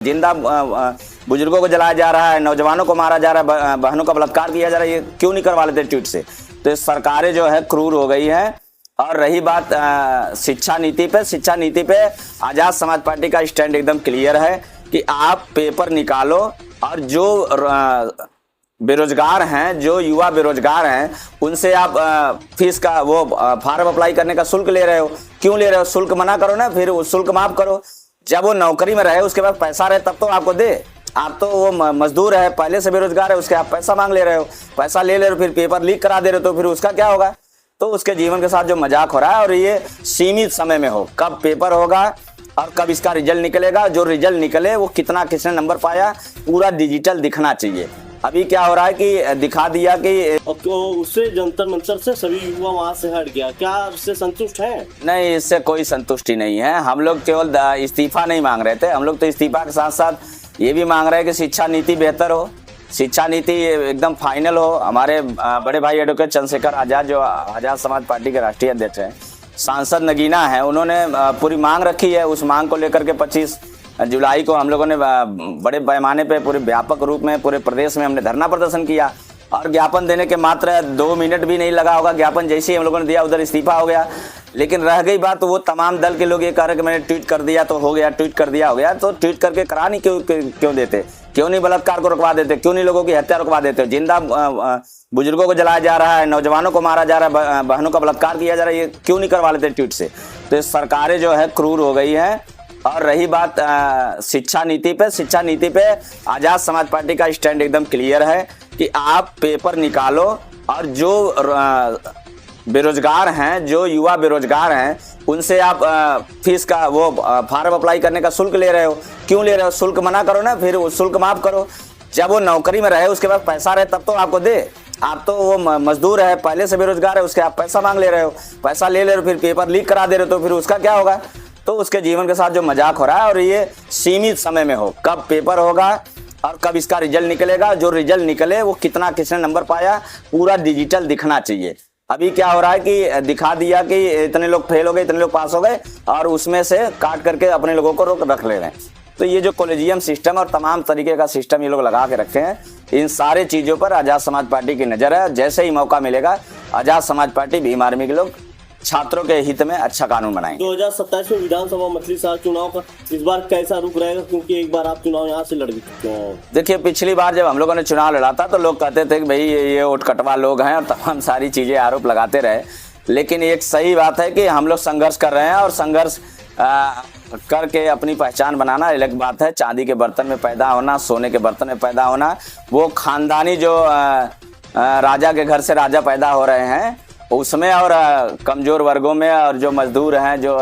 जिंदा बुजुर्गों को जलाया जा रहा है, नौजवानों को मारा जा रहा है, बहनों का बलात्कार किया जा रहा है, ये क्यों नहीं करवा लेते ट्वीट से। तो सरकारें जो है क्रूर हो गई है। और रही बात शिक्षा नीति पे आजाद समाज पार्टी का स्टैंड एकदम क्लियर है कि आप पेपर निकालो और जो बेरोजगार हैं, जो युवा बेरोजगार हैं, उनसे आप फीस का वो फॉर्म अप्लाई करने का शुल्क ले रहे हो, क्यों ले रहे हो? शुल्क मना करो ना, फिर वो शुल्क माफ करो। जब वो नौकरी में रहे, उसके बाद पैसा रहे तब तो आपको दे। आप तो वो मजदूर है, पहले से बेरोजगार है, उसके आप पैसा मांग ले रहे हो, पैसा ले रहे हो, फिर पेपर लीक करा दे रहे हो, तो फिर उसका क्या होगा? तो उसके जीवन के साथ जो मजाक हो रहा है, और ये सीमित समय में हो, कब पेपर होगा और कब इसका रिजल्ट निकलेगा, जो रिजल्ट निकले वो कितना किसने नंबर पाया, पूरा डिजिटल दिखना चाहिए। अभी क्या हो रहा है कि दिखा दिया कि तो उससे जंतर मंतर से सभी युवा वहां से हट गया, क्या उससे संतुष्ट है? नहीं, इससे कोई संतुष्टि नहीं है। हम लोग केवल इस्तीफा नहीं मांग रहे थे, हम लोग तो इस्तीफा के साथ साथ ये भी मांग रहे हैं कि शिक्षा नीति बेहतर हो, शिक्षा नीति एकदम फाइनल हो। हमारे बड़े भाई एडवोकेट चंद्रशेखर आजाद, जो आजाद समाज पार्टी के राष्ट्रीय अध्यक्ष हैं, सांसद नगीना है, उन्होंने पूरी मांग रखी है। उस मांग को लेकर के 25 जुलाई को हम लोगों ने बड़े पैमाने पे पूरे व्यापक रूप में पूरे प्रदेश में हमने धरना प्रदर्शन किया, और ज्ञापन देने के मात्र 2 मिनट भी नहीं लगा होगा। ज्ञापन जैसे ही हम लोगों ने दिया, उधर इस्तीफा हो गया। लेकिन रह गई बात, वो तमाम दल के लोग ये कह रहे कि मैंने ट्वीट कर दिया तो हो गया, ट्वीट कर दिया हो गया। तो ट्वीट करके करा नहीं क्यों देते? क्यों नहीं बलात्कार को रुकवा देते? क्यों नहीं लोगों की हत्या रुकवा देते? जिंदा बुजुर्गों को जलाया जा रहा है, नौजवानों को मारा जा रहा है, बहनों का बलात्कार किया जा रहा है, ये क्यों नहीं करवा लेते ट्वीट से? तो सरकारें जो है क्रूर हो गई है। और रही बात शिक्षा नीति पे आजाद समाज पार्टी का स्टैंड एकदम क्लियर है कि आप पेपर निकालो और जो बेरोजगार हैं, जो युवा बेरोजगार हैं, उनसे आप फीस का वो फॉर्म अप्लाई करने का शुल्क ले रहे हो, क्यों ले रहे हो? शुल्क मना करो ना, फिर वो शुल्क माफ करो। जब वो नौकरी में रहे, उसके बाद पैसा रहे तब तो आपको दे। आप तो वो मजदूर है, पहले से बेरोजगार है, उसके आप पैसा मांग ले रहे हो, पैसा ले रहे हो, फिर पेपर लीक करा दे रहे हो, तो फिर उसका क्या होगा? तो उसके जीवन के साथ जो मजाक हो रहा है, और ये सीमित समय में हो, कब पेपर होगा और कब इसका रिजल्ट निकलेगा, जो रिजल्ट निकले वो कितना किसने नंबर पाया, पूरा डिजिटल दिखना चाहिए। अभी क्या हो रहा है कि दिखा दिया कि इतने लोग फेल हो गए, इतने लोग पास हो गए, और उसमें से काट करके अपने लोगों को रख ले रहे हैं। तो ये जो कॉलेजियम सिस्टम और तमाम तरीके का सिस्टम ये लोग लगा के रखे हैं, इन सारे चीज़ों पर आजाद समाज पार्टी की नज़र है। जैसे ही मौका मिलेगा, आजाद समाज पार्टी, भीम आर्मी के लोग छात्रों के हित में अच्छा कानून बनाएंगे। 2027 में विधानसभा मंत्री साहब चुनाव का इस बार कैसा रुख रहेगा, क्योंकि एक बार आप चुनाव यहाँ से लड़ चुके हैं? देखिए, पिछली बार जब हम लोगों ने चुनाव लड़ा था तो लोग कहते थे कि भाई ये उठकटवा लोग हैं, और तमाम सारी चीज़ें आरोप लगाते रहे। लेकिन एक सही बात है कि हम लोग संघर्ष कर रहे हैं, और संघर्ष करके अपनी पहचान बनाना अलग बात है। चांदी के बर्तन में पैदा होना, सोने के बर्तन में पैदा होना, वो खानदानी जो राजा के घर से राजा पैदा हो रहे हैं उसमें, और कमज़ोर वर्गों में, और जो मजदूर हैं, जो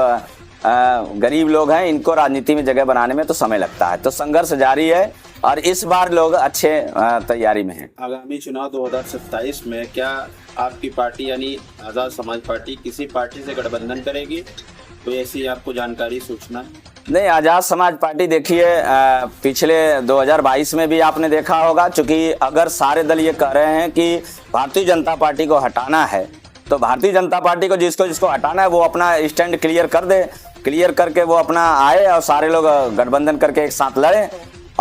गरीब लोग हैं, इनको राजनीति में जगह बनाने में तो समय लगता है। तो संघर्ष जारी है, और इस बार लोग अच्छे तैयारी में हैं। आगामी चुनाव 2027 में क्या आपकी पार्टी यानी आज़ाद समाज पार्टी किसी पार्टी से गठबंधन करेगी? तो ऐसी आपको जानकारी, सूचना? नहीं, आज़ाद समाज पार्टी देखिए, पिछले 2022 में भी आपने देखा होगा, चूँकि अगर सारे दल ये कह रहे हैं कि भारतीय जनता पार्टी को हटाना है, तो भारतीय जनता पार्टी को जिसको हटाना है वो अपना स्टैंड क्लियर कर दे, क्लियर करके वो अपना आए और सारे लोग गठबंधन करके एक साथ लड़ें।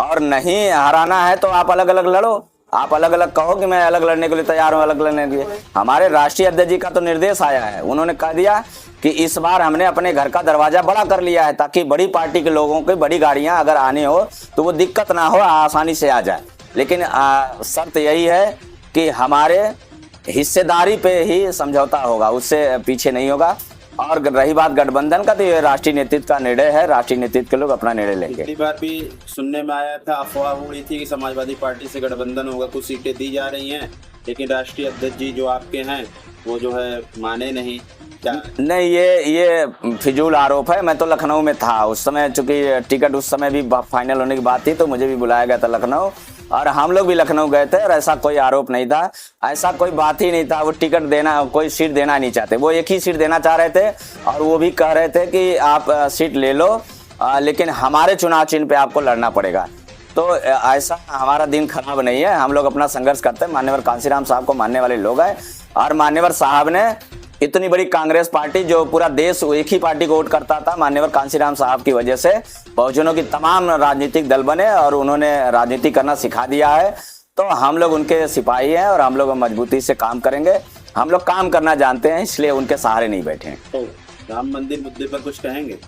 और नहीं हराना है तो आप अलग अलग लड़ो, आप अलग अलग कहो कि मैं अलग लड़ने के लिए तैयार हूँ, अलग लड़ने के लिए। हमारे राष्ट्रीय अध्यक्ष जी का तो निर्देश आया है, उन्होंने कह दिया कि इस बार हमने अपने घर का दरवाजा बड़ा कर लिया है, ताकि बड़ी पार्टी के लोगों की बड़ी गाड़ियाँ अगर आनी हो तो वो दिक्कत ना हो, आसानी से आ जाए। लेकिन शर्त यही है कि हमारे हिस्सेदारी पे ही समझौता होगा, उससे पीछे नहीं होगा। और रही बात गठबंधन का, तो ये राष्ट्रीय नेतृत्व का निर्णय है, राष्ट्रीय नेतृत्व के लोग अपना निर्णय लेंगे। पिछली बार भी सुनने में आया था, अफवाह हो रही थी कि समाजवादी पार्टी से गठबंधन होगा, कुछ सीटें दी जा रही हैं, लेकिन राष्ट्रीय अध्यक्ष जी जो आपके हैं वो जो है माने नहीं। क्या? नहीं, ये फिजूल आरोप है। मैं तो लखनऊ में था उस समय, चूंकि टिकट उस समय भी फाइनल होने की बात थी, तो मुझे भी बुलाया गया था लखनऊ, और हम लोग भी लखनऊ गए थे, और ऐसा कोई आरोप नहीं था, ऐसा कोई बात ही नहीं था। वो टिकट देना, कोई सीट देना नहीं चाहते, वो एक ही सीट देना चाह रहे थे, और वो भी कह रहे थे कि आप सीट ले लो, लेकिन हमारे चुनाव चिन्ह पे आपको लड़ना पड़ेगा। तो ऐसा हमारा दिन खराब नहीं है, हम लोग अपना संघर्ष करते हैं। मान्यवर कांसीराम साहब को मानने वाले लोग हैं, और मान्यवर साहब ने इतनी बड़ी कांग्रेस पार्टी जो पूरा देश एक ही पार्टी को वोट करता था, मान्यवर कांशीराम साहब की वजह से बहुजनों की तमाम राजनीतिक दल बने और उन्होंने राजनीति करना सिखा दिया है। तो हम लोग उनके सिपाही हैं और हम लोग मजबूती से काम करेंगे। हम लोग काम करना जानते हैं, इसलिए उनके सहारे नहीं बैठे हैं। राम मंदिर मुद्दे पर कुछ कहेंगे?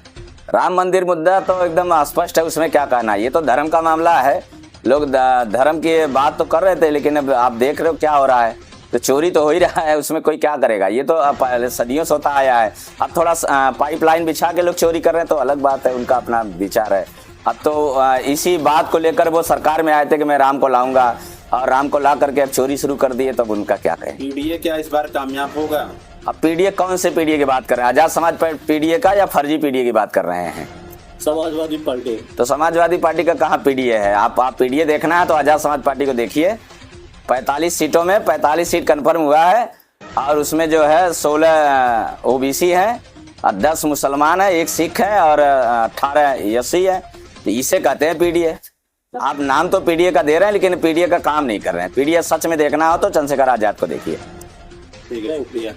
राम मंदिर मुद्दा तो एकदम स्पष्ट है, उसमें क्या कहना है। ये तो धर्म का मामला है, लोग धर्म की बात तो कर रहे थे, लेकिन अब आप देख रहे हो क्या हो रहा है। तो चोरी तो हो ही रहा है, उसमें कोई क्या करेगा। ये तो पहले सदियों से होता आया है। अब थोड़ा पाइपलाइन बिछा के लोग चोरी कर रहे हैं तो अलग बात है, उनका अपना विचार है। अब तो इसी बात को लेकर वो सरकार में आए थे कि मैं राम को लाऊंगा, और राम को ला करके अब चोरी शुरू कर दिए, तब उनका क्या कहें। पीडीए क्या इस बार कामयाब होगा? अब पीडीए कौन से पीडीए की बात कर रहे हैं? आजाद समाज पीडीए का या फर्जी पीडीए की बात कर रहे हैं? समाजवादी पार्टी। तो समाजवादी पार्टी का कहाँ पीडीए है? आप पीडीए देखना है तो आजाद समाज पार्टी को देखिए। 45 सीटों में 45 सीट कन्फर्म हुआ है, और उसमें जो है 16 ओबीसी हैं और 10 मुसलमान है, 1 सिख है और 18 एससी है। तो इसे कहते हैं पीडीए। आप नाम तो पीडीए का दे रहे हैं, लेकिन पीडीए का काम नहीं कर रहे हैं। पीडीए सच में देखना हो तो चंद्रशेखर आजाद को देखिए। ठीक है, शुक्रिया।